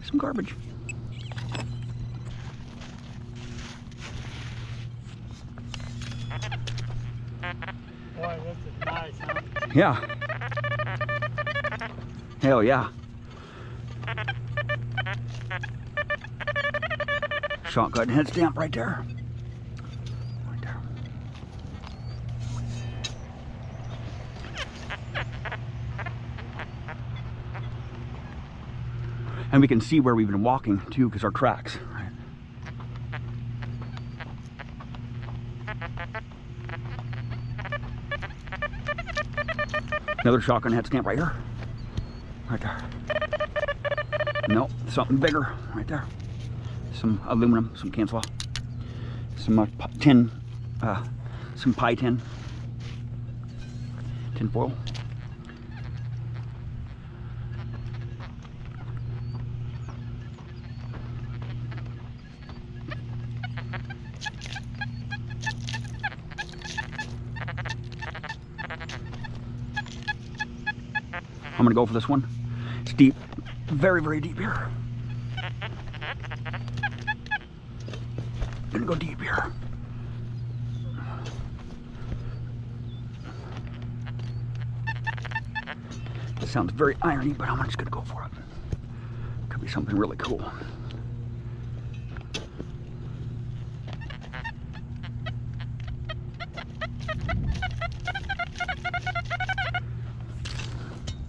Some garbage. Boy, this is nice, huh? Yeah. Hell yeah. Shotgun head stamp right there. Right there. And we can see where we've been walking too, because our tracks. Right? Another shotgun head stamp right here. Right there. Nope, something bigger right there. Some aluminum, some cancel, some tin, some pie tin, tin foil. I'm gonna go for this one. It's deep, very, very deep here. Gonna go deep here. It sounds very irony, but I'm just gonna go for it. Could be something really cool.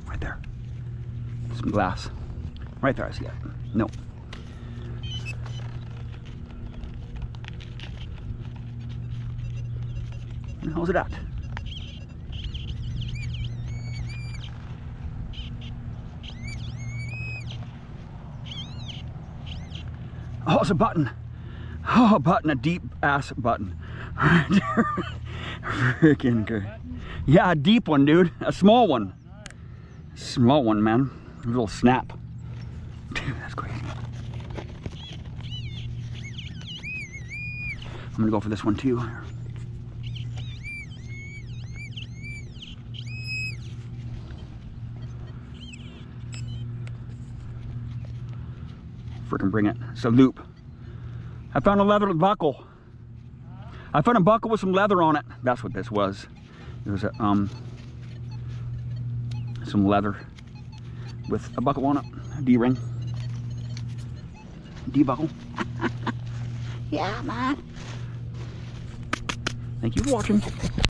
Right there. Some glass. Right there, I see it. No. Where the hell is it at? Oh, it's a button. Oh, a button, a deep ass button. Right there. Freaking good. Yeah, a deep one, dude. A small one. Small one, man. A little snap. Dude, that's crazy. I'm gonna go for this one too. Freaking bring it. It's a loop. I found a leather buckle. I found a buckle with some leather on it. That's what this was. It was a, some leather with a buckle on it. A D-ring. D-buckle. Yeah, man. Thank you for watching.